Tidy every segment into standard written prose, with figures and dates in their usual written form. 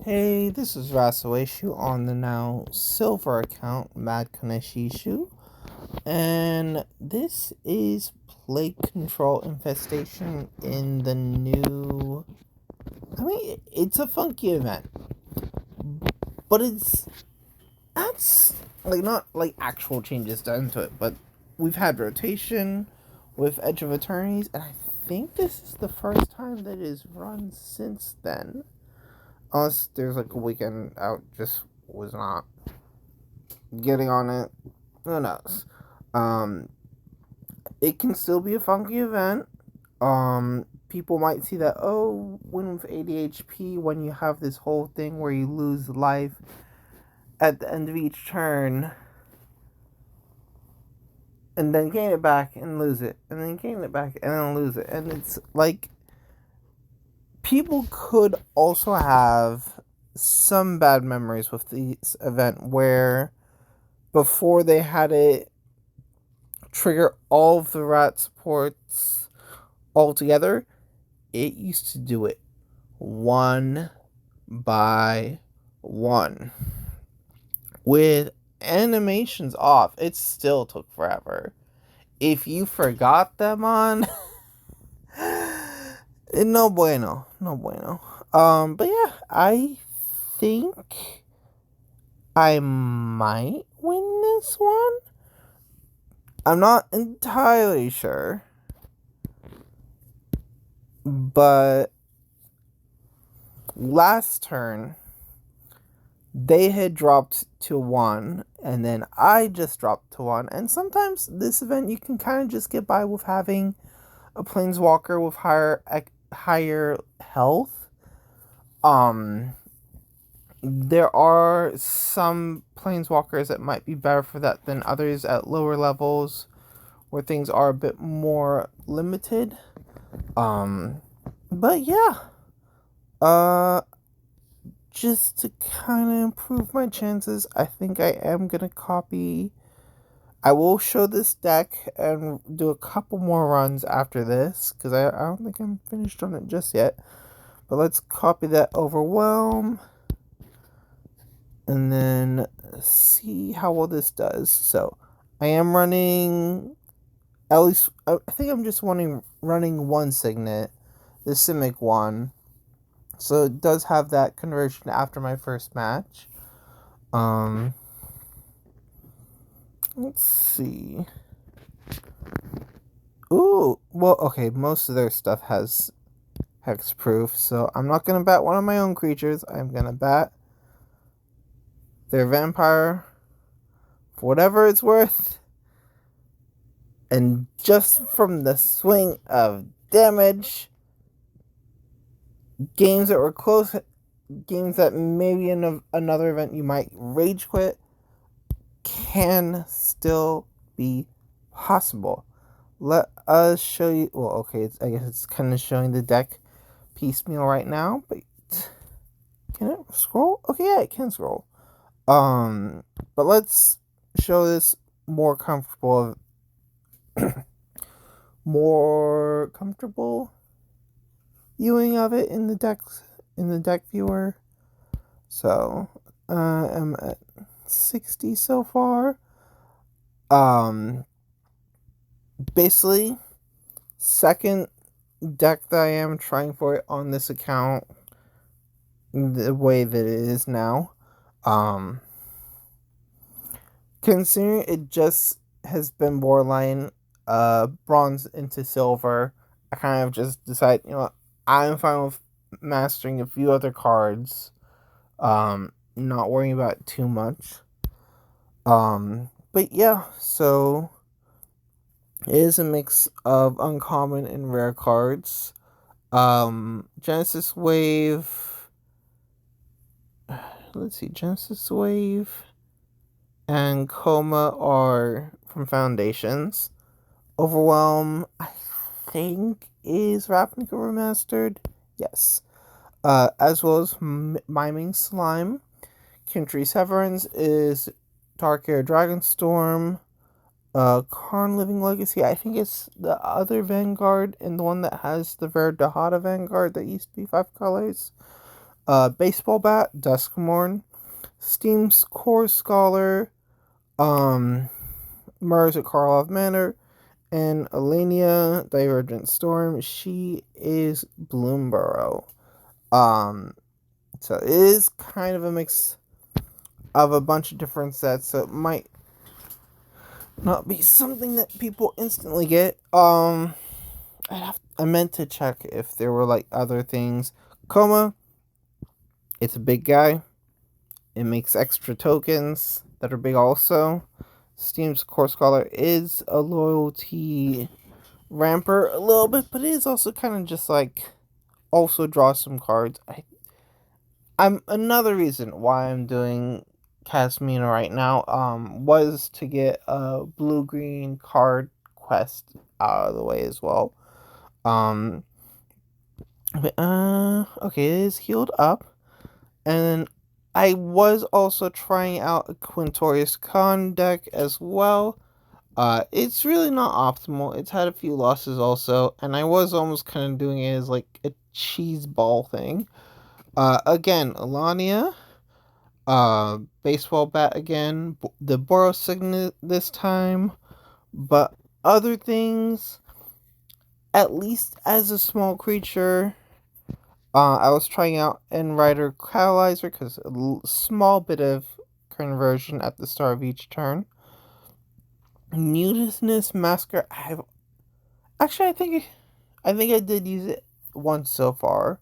Hey, this is Rasoeshu on the now silver account, Mad Kaneshishu, and this is Plague Control Infestation in the new. It's a funky event, but that's like not like actual changes done to it, but we've had rotation with Edge of Eternities, and I think this is the first time that it is run since then. Unless there's like a weekend out, just was not getting on it. Who knows? Um, it can still be a funky event. People might see that, oh, when with ADHP, when you have this whole thing where you lose life at the end of each turn, and then gain it back and lose it, and then gain it back and then lose it, and it's like people could also have some bad memories with this event where before they had it trigger all of the rat supports all together, it used to do it one by one with animations off. It still took forever. If you forgot them on, no bueno, no bueno. But yeah, I think I might win this one. I'm not entirely sure, but last turn they had dropped to 1, and then I just dropped to 1. And sometimes this event you can kind of just get by with having a planeswalker with higher health. There are some planeswalkers that might be better for that than others at lower levels where things are a bit more limited. But yeah. Just to kind of improve my chances, I think I am going to copy. I will show this deck and do a couple more runs after this, because I don't think I'm finished on it just yet. But let's copy that Overwhelm, and then see how well this does. So, I am running, at least, I think I'm just running one Signet, the Simic one. So it does have that conversion after my first match. Let's see. Ooh, well, okay, most of their stuff has hexproof, so I'm not gonna bat one of my own creatures. I'm gonna bat their vampire for whatever it's worth. And just from the swing of damage, games that were close, games that maybe in another event you might rage quit, can still be possible. Let us show you. Well, okay, I guess it's kind of showing the deck piecemeal right now, but can it scroll? Okay, yeah, it can scroll. But let's show this more comfortable, more comfortable viewing of it in the deck viewer. So, I'm at 60 so far. Basically, second deck that I am trying for it on this account the way that it is now. Considering it just has been borderline bronze into silver, I kind of just decided, I'm fine with mastering a few other cards. Not worrying about it too much. But yeah, so it is a mix of uncommon and rare cards. Genesis Wave. Let's see, Genesis Wave and Coma are from Foundations. Overwhelm, I think, is Ravnica Remastered. Yes. As well as Miming Slime. Kintry Severance is Dark-Air Dragonstorm. Karn Living Legacy, I think it's the other Vanguard and the one that has the Verdahada Vanguard that used to be 5 colors. Baseball Bat, Duskmorn, Steam's Core Scholar, Mars at Karlov Manor, and Alenia Divergent Storm. She is Bloomborough. So it is kind of a mix of a bunch of different sets, so it might not be something that people instantly get. I meant to check if there were like other things. Coma, it's a big guy. It makes extra tokens that are big also. Steam's Core Scholar is a loyalty ramper a little bit, but it is also kind of just like also draw some cards. I'm another reason why I'm doing Kasmina right now was to get a blue green card quest out of the way as well. Okay, it is healed up. And I was also trying out a Quintorius Kand deck as well. It's really not optimal. It's had a few losses also, and I was almost kind of doing it as like a cheese ball thing. Again, Alania, baseball bat again, the Boros Signet this time, but other things, at least as a small creature, I was trying out Enrider Catalyzer because a small bit of conversion at the start of each turn. Mutinous Masker, I think I did use it once so far.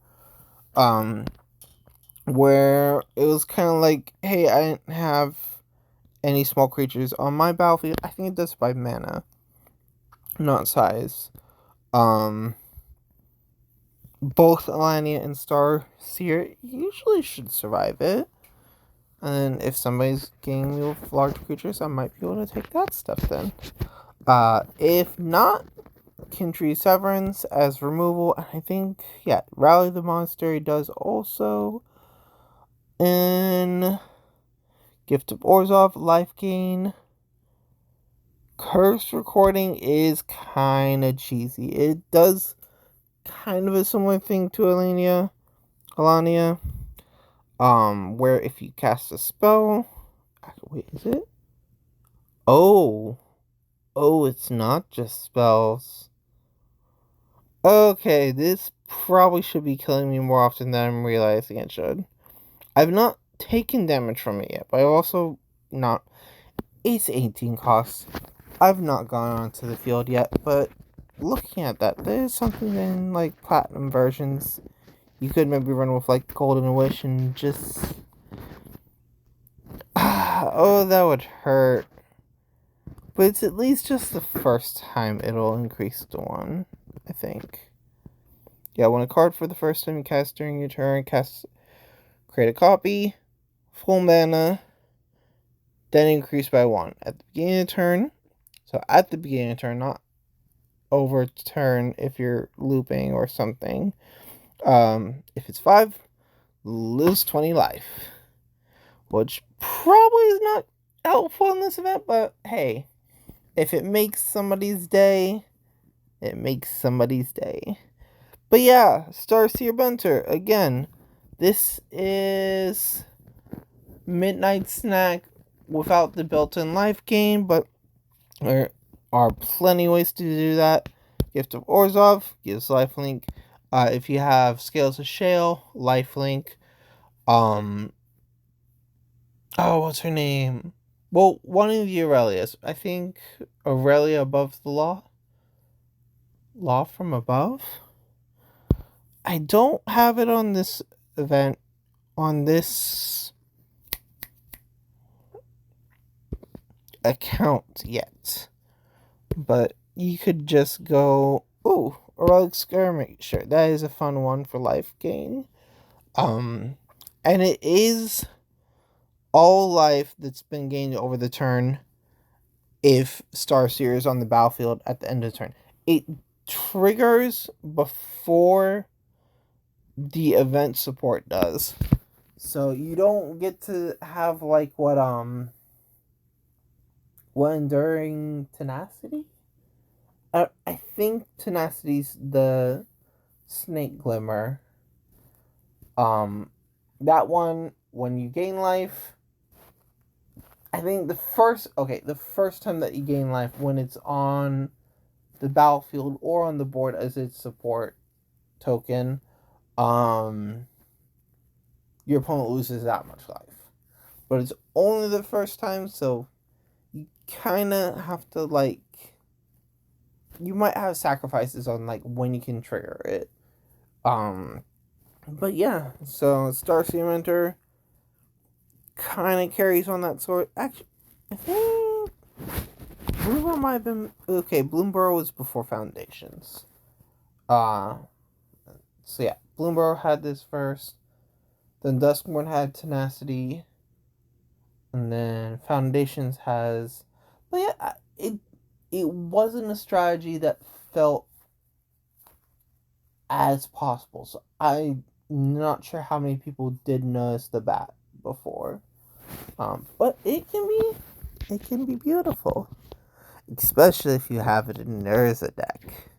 Where it was kind of like, hey, I didn't have any small creatures on my battlefield. I think it does by mana, not size. Both Alania and Starseer usually should survive it. And if somebody's getting me with large creatures, I might be able to take that stuff then. If not, Kintry Severance as removal. And I think, yeah, Rally the Monastery does also. And Gift of Orzhov, life gain. Curse Recording is kind of cheesy. It does kind of a similar thing to Alania. Where if you cast a spell... Wait, is it? Oh, it's not just spells. Okay, this probably should be killing me more often than I'm realizing it should. I've not taken damage from it yet, but I've also not... It's 18 costs. I've not gone onto the field yet, but looking at that, there's something in, like, platinum versions. You could maybe run with, like, Golden Wish and just... oh, that would hurt. But it's at least just the first time it'll increase to 1, I think. Yeah, when a card for the first time you cast during your turn, create a copy, full mana, then increase by 1 at the beginning of the turn. So at the beginning of the turn, not over turn if you're looping or something. If it's 5, lose 20 life. Which probably is not helpful in this event, but hey, if it makes somebody's day, it makes somebody's day. But yeah, Starseer Bunter, again, this is Midnight Snack without the built-in life gain, but there are plenty of ways to do that. Gift of Orzhov gives lifelink. If you have Scales of Shale, lifelink. What's her name? Well, one of the Aurelias. I think Aurelia Above the Law? Law from Above? I don't have it on this event, on this account yet. But you could just go, ooh, Heroic Skirmisher. That is a fun one for life gain. And it is all life that's been gained over the turn if Starseer is on the battlefield at the end of the turn. It triggers before the event support does. So you don't get to have like what Enduring Tenacity? I think Tenacity's the Snake Glimmer. that one, when you gain life, I think the first time that you gain life, when it's on the battlefield or on the board as its support token, your opponent loses that much life. But it's only the first time, so you kind of have to, like, you might have sacrifices on, like, when you can trigger it. But yeah, so Star Cementer kind of carries on that sort. Actually, I think Bloomburrow might have been okay. Bloomburrow was before Foundations. Uh so yeah, Bloomburrow had this first. Then Duskmourn had Tenacity, and then Foundations has. But yeah, it wasn't a strategy that felt as possible. So I'm not sure how many people did notice the bat before. But it can be beautiful, especially if you have it in Urza deck.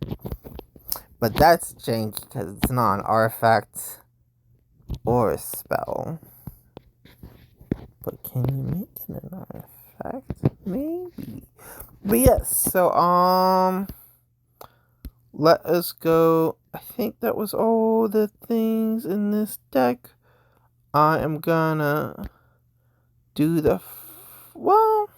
But that's janky because it's not an artifact or a spell. But can you make it an artifact? Maybe. But yes, so let us go. I think that was all the things in this deck. I am gonna do the well.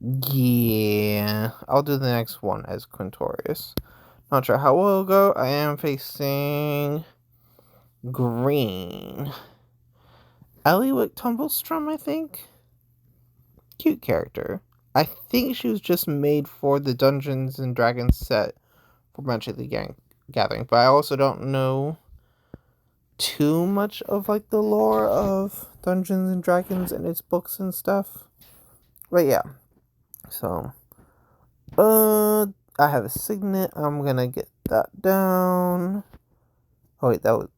Yeah, I'll do the next one as Quintorius. Not sure how it will go. I am facing green. Eliwick Tumblestrum, I think. Cute character. I think she was just made for the Dungeons and Dragons set for Magic the Gathering, but I also don't know too much of, like, the lore of Dungeons and Dragons and its books and stuff. But yeah, so I have a signet. I'm gonna get that down. Oh wait, that was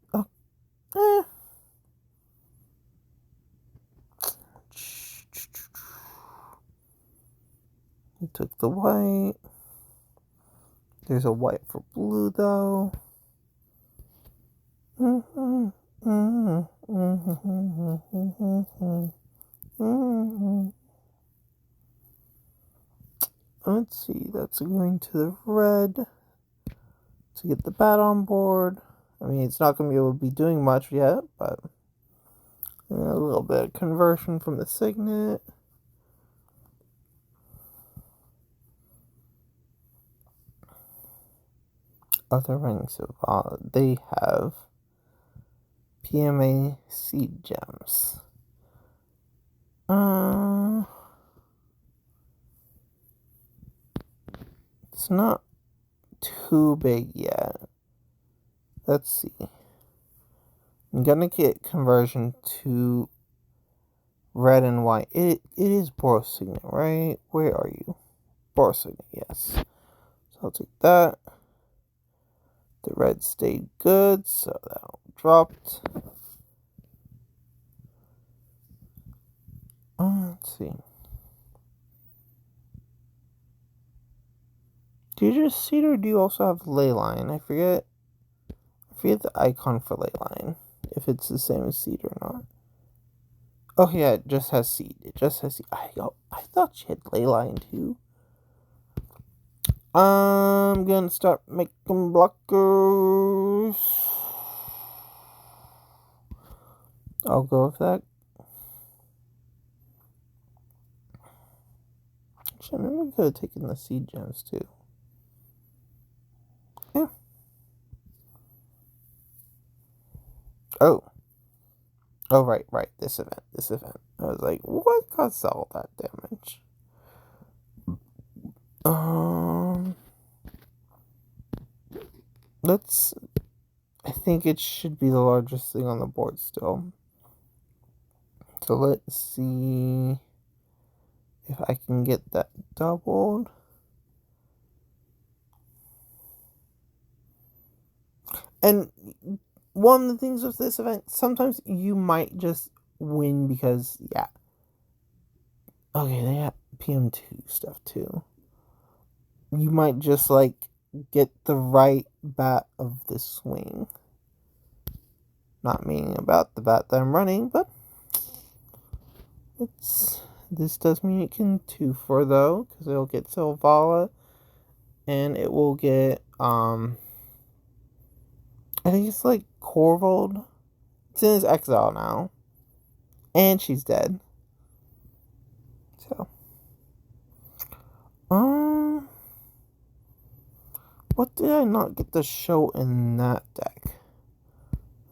We took the white. There's a white for blue though. Let's see, that's a green to the red to get the bat on board. I mean, it's not going to be able to be doing much yet, but a little bit of conversion from the signet. Other rings of they have PMA seed gems. It's not too big yet. Let's see. I'm gonna get conversion to red and white. It is Boros Signet, right? Where are you? Boros Signet, yes. So I'll take that. The red stayed good, so that dropped. Let's see. Do you just seed or do you also have Leyline? I forget the icon for Leyline. If it's the same as seed or not. Oh yeah, it just has seed. It just has seed. I thought she had Leyline too. I'm gonna start making blockers. I'll go with that. Actually, maybe we could have taken the seed gems too. Yeah. Oh, right. This event. I was like, what caused all that damage? I think it should be the largest thing on the board still. So let's see if I can get that doubled. And one of the things with this event, sometimes you might just win because, yeah. Okay, they have PM2 stuff too. You might just, like, get the right bat of the swing. Not meaning about the bat that I'm running, but this does mean it can 2-for though, because it'll get Sylvala, and it will get, I think it's like Corvold. It's in his exile now. And she's dead. So. What did I not get to show in that deck?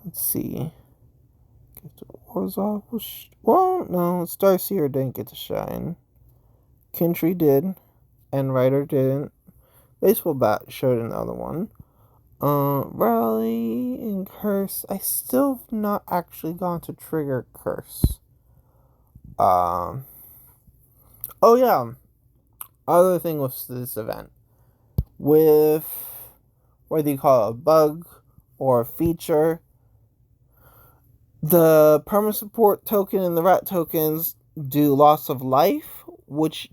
Let's see. Get to Warzov. Well, no, Starseer didn't get to shine. Kintry did. And Rider didn't. Baseball Bat showed another one. Rally and Curse. I still have not actually gone to trigger Curse. Oh yeah. Other thing with this event. With whether you call it a bug or a feature, the perma support token and the rat tokens do loss of life, which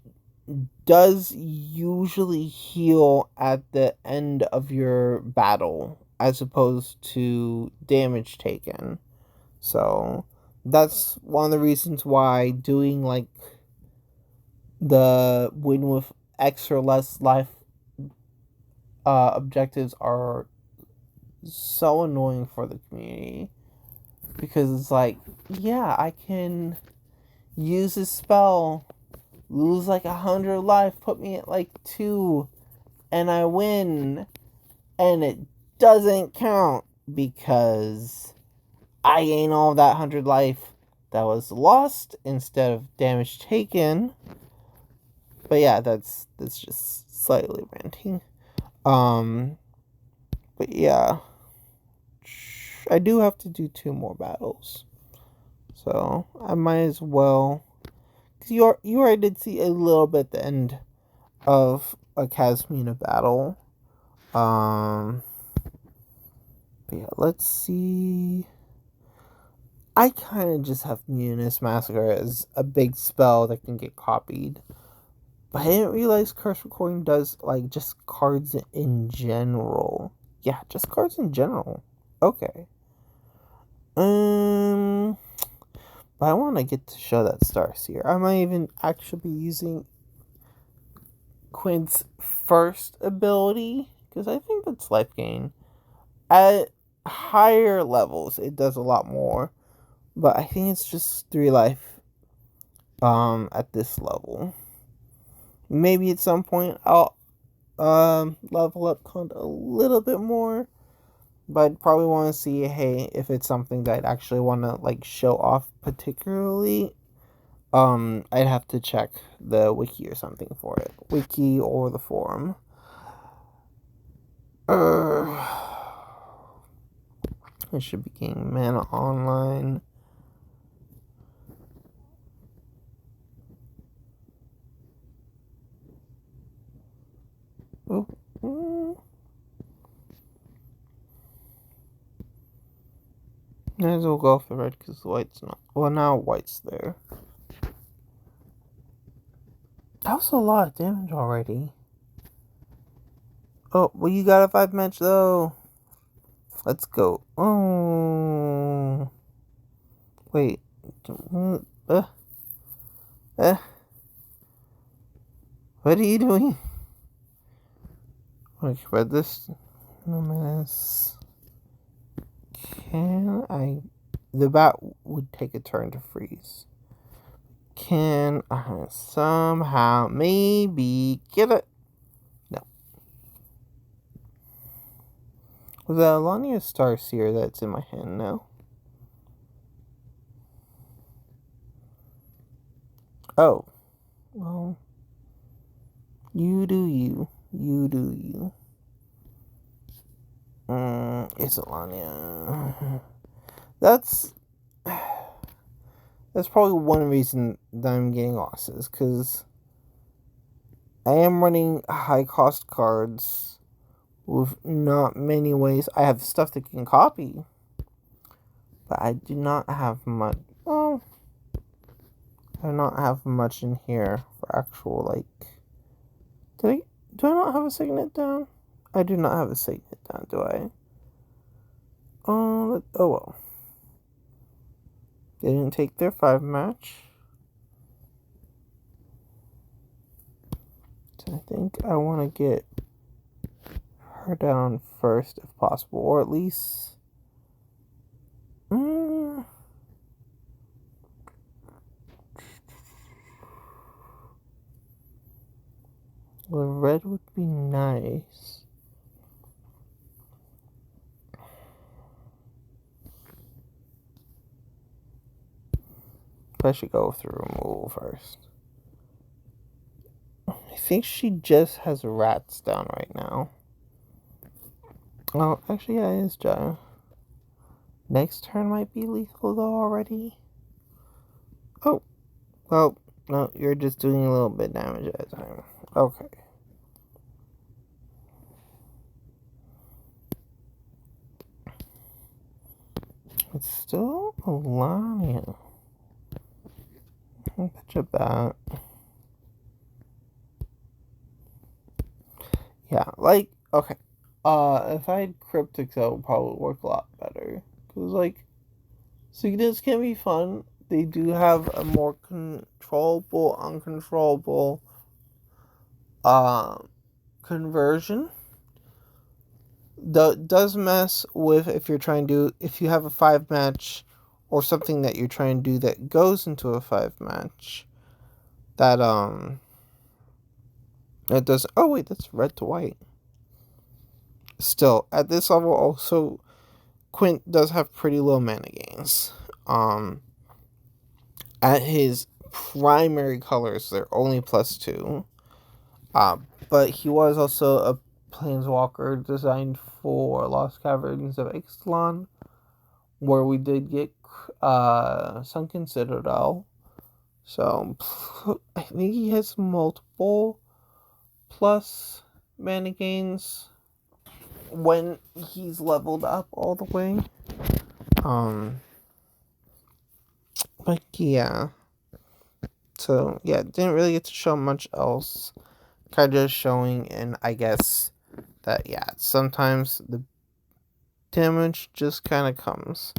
does usually heal at the end of your battle as opposed to damage taken. So that's one of the reasons why doing like the win with X or less life objectives are so annoying for the community, because it's like, yeah, I can use this spell, lose like 100 life, put me at like 2, and I win, and it doesn't count because I gain all that 100 life that was lost instead of damage taken. But yeah, that's just slightly ranting. But yeah, I do have to do 2 more battles, so I might as well, because you already did see a little bit at the end of a Kasmina battle. But yeah, let's see. I kind of just have Munis Massacre as a big spell that can get copied. But I didn't realize Curse Recording does, like, just cards in general. Yeah, just cards in general. Okay. But I want to get to show that Starseer. I might even actually be using Quint's first ability, because I think that's life gain. At higher levels, it does a lot more. But I think it's just 3 life at this level. Maybe at some point I'll level up Quint a little bit more, but I'd probably want to see, hey, if it's something that I'd actually want to like show off particularly. I'd have to check the wiki or something for it, wiki or the forum. I should be getting mana online. Oh. Might as well go for red because the white's not. Well, now white's there. That was a lot of damage already. Oh, well, you got a 5-match though. Let's go. Oh. Wait. What are you doing? Wait, read this. No minutes. Can I... The bat would take a turn to freeze. Can I somehow maybe get it? No. Was that Alania Starseer that's in my hand now? Oh. Well. You do you. You do you. It's Alania. That's probably one reason that I'm getting losses, because I am running high cost cards with not many ways. I have stuff that can copy, but I do not have much. Oh, I do not have much in here for actual, like. Do I not have a signet down? I do not have a signet down, do I? Oh well. They didn't take their 5 match. So I think I want to get her down first if possible, or at least... Well, red would be nice. I should go through removal first. I think she just has rats down right now. Oh, actually, yeah, it is Joe. Next turn might be lethal, though, already. Oh, well, no, you're just doing a little bit damage at a time. Okay. It's still Melania. I'll bet you that. Yeah, like, okay. If I had Cryptics, that would probably work a lot better. Because, like, signets can be fun. They do have a more controllable, uncontrollable, conversion. Does mess with if you're trying to, if you have a 5 match or something that you're trying to do that goes into a 5 match. That does, oh wait, that's red to white. Still, at this level also, Quint does have pretty low mana gains. At his primary colors, they're only +2. But he was also a planeswalker designed for Lost Caverns of Ixalan, where we did get Sunken Citadel. So I think he has multiple plus mana gains when he's leveled up all the way. But yeah. So yeah, didn't really get to show much else. Kind of just showing, and I guess that yeah, sometimes the damage just kind of comes.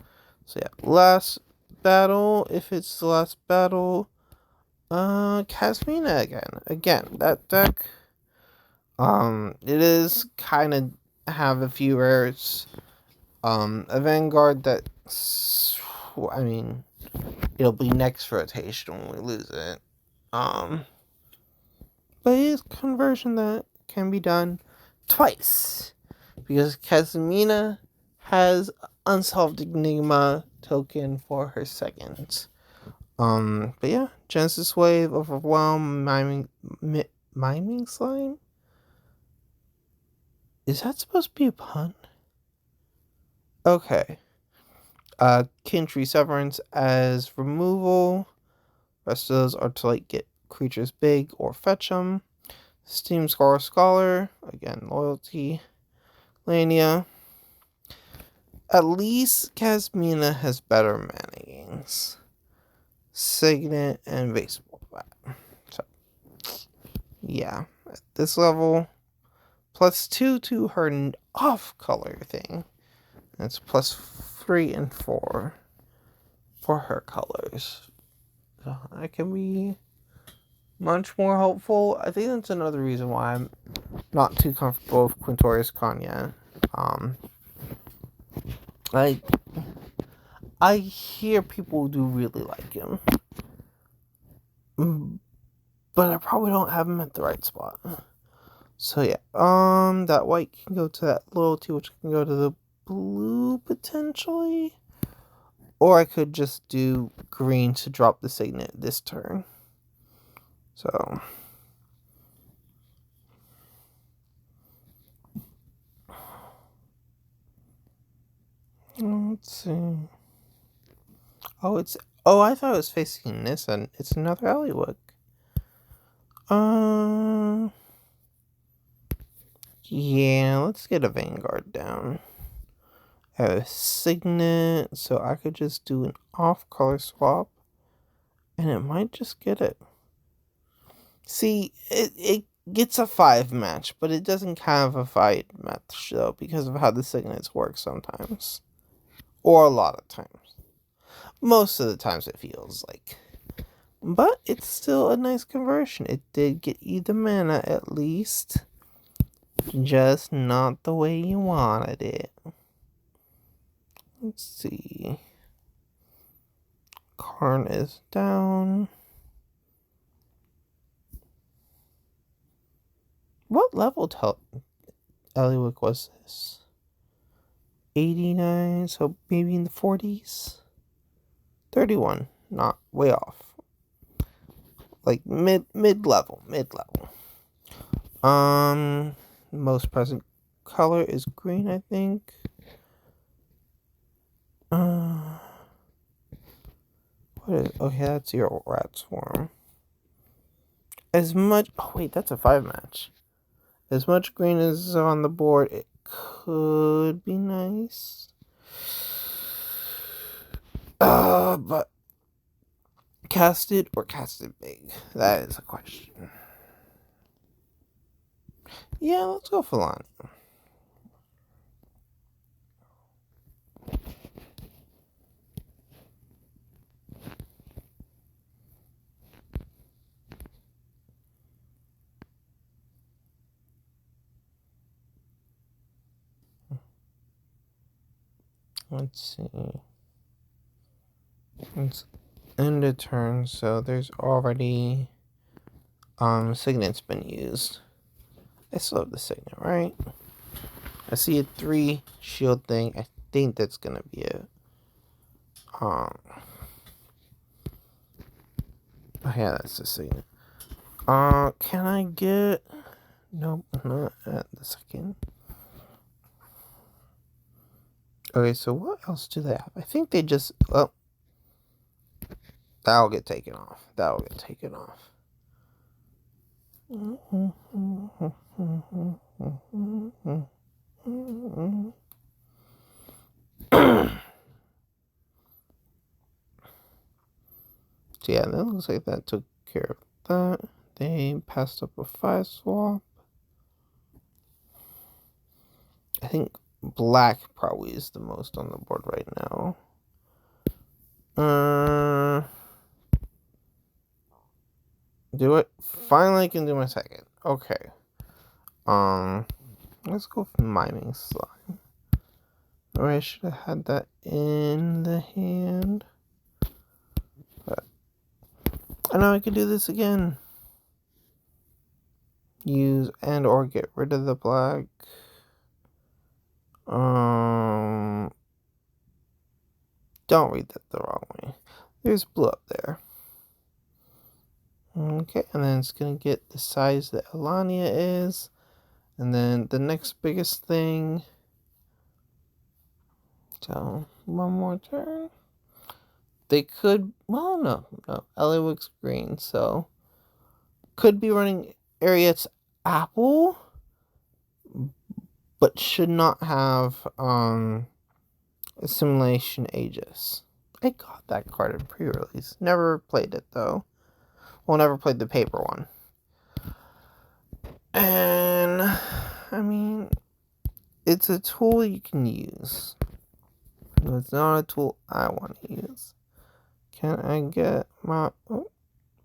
So yeah, last battle, if it's the last battle, Kasmina again. That deck, it is kind of have a few rares. A Vanguard that's, I mean, it'll be next rotation when we lose it. But it is conversion that can be done twice, because Kasmina has Unsolved Enigma token for her second. But yeah, Genesis Wave, Overwhelm, Miming Slime? Is that supposed to be a pun? Okay. Kintry Severance as removal. Rest of those are to like get creatures big or fetch them. Steam Scholar, again, loyalty. Lania. At least Kasmina has better mana gains. Signet and Baseball Bat. So, yeah. At this level, +2 to her off-color thing. It's +3 and 4 for her colors. So I can be much more hopeful. I think that's another reason why I'm not too comfortable with Quintorius Kand yet. I hear people do really like him, but I probably don't have him at the right spot. So yeah, that white can go to that loyalty, which can go to the blue potentially, or I could just do green to drop the signet this turn. So let's see. Oh, I thought it was facing this, and it's another Alleywood. Yeah, let's get a Vanguard down. I have a Signet, so I could just do an off-color swap, and it might just get it. See, it gets a 5 match, but it doesn't have a 5 match, though, because of how the Signets work sometimes. Or a lot of times. Most of the times it feels like. But it's still a nice conversion. It did get you the mana at least. Just not the way you wanted it. Let's see. Karn is down. What level Eliwick was this? 89, so maybe in the 40s? 31, not way off. Like mid-level. Most present color is green, I think. What is, okay, that's your rat swarm. As much, oh wait, that's a 5 match. As much green as is on the board, it could be nice. But casted or casted big? That is a question. Yeah, let's go for Lonnie. Let's see. It's end of turn, so there's already signet's been used. I still have the signet, right? I see a 3 shield thing. I think that's gonna be it. Oh yeah, that's the signet. Can I get? Nope, not at the second. Okay, so what else do they have? I think they just, oh, that'll get taken off. So yeah, that looks like that took care of that. They passed up a 5 swap. I think black probably is the most on the board right now. Do it. Finally I can do my second. Okay. Let's go for Miming Slime. Or I should have had that in the hand. But I know I can do this again. Use and or get rid of the black. Don't read that the wrong way. There's blue up there. Okay, and then it's gonna get the size that Alania is. And then the next biggest thing. So, one more turn. They could, well, no. Eliwick's green, so could be running Ariet's Apple, but should not have Assimilation Aegis. I got that card in pre-release. Never played it though. Well, never played the paper one. And I mean, it's a tool you can use. It's not a tool I want to use. Can I get my... Oh,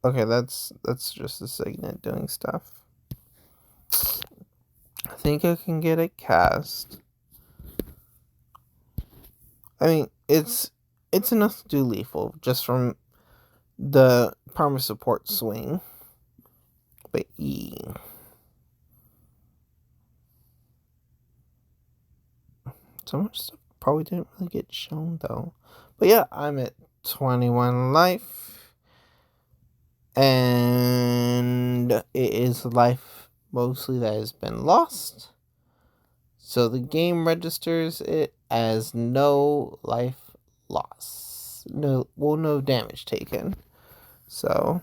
okay, that's just a signet doing stuff. I think I can get it cast. I mean, it's enough to do lethal just from the Parma support swing. But so much stuff probably didn't really get shown though. But yeah, I'm at 21 life. And it is life mostly that has been lost. So the game registers it as no life loss. No damage taken. So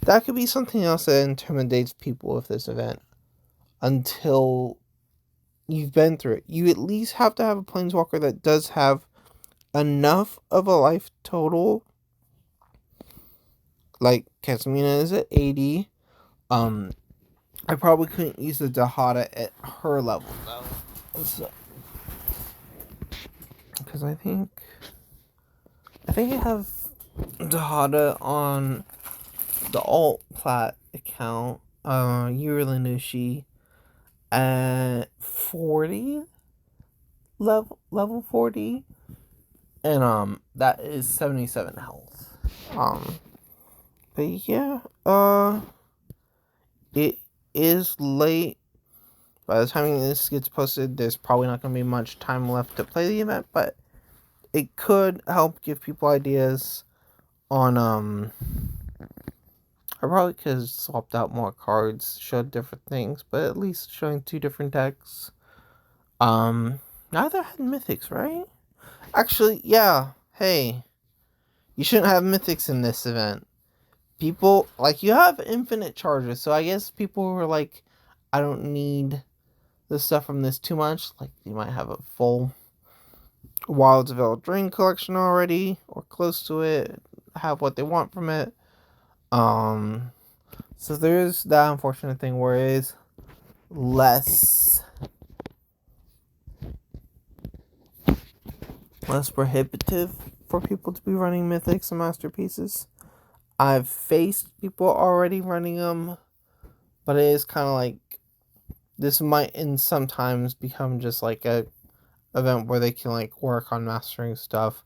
that could be something else that intimidates people with this event. Until you've been through it. You at least have to have a planeswalker that does have enough of a life total. Like Kasmina is at 80. I probably couldn't use the Dahada at her level though. So, because I think I think I have Dahada on the alt plat account, Yurilanushi at 40 level 40, and that is 77 health. But yeah, it is late. By the time this gets posted, there's probably not going to be much time left to play the event, but it could help give people ideas on, I probably could have swapped out more cards, showed different things, but at least showing 2 different decks. Neither had Mythics, right? Actually, yeah, hey, you shouldn't have Mythics in this event. People, like, you have infinite charges, so I guess people were like, I don't need the stuff from this too much. Like, you might have a full Wilds of Eldraine collection already, or close to it, have what they want from it. So there's that unfortunate thing where it is less prohibitive for people to be running Mythics and Masterpieces. I've faced people already running them, but it is kind of like, this might in sometimes become just like a event where they can like work on mastering stuff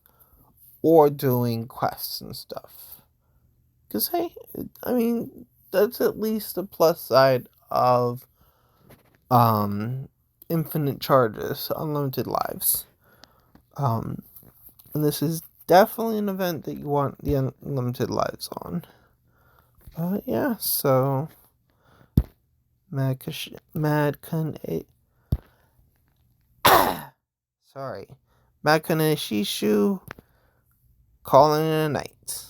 or doing quests and stuff. Because hey, I mean, that's at least the plus side of infinite charges, unlimited lives. And this is definitely an event that you want the unlimited lives on. Yeah, so Madkaneshishu calling it a night.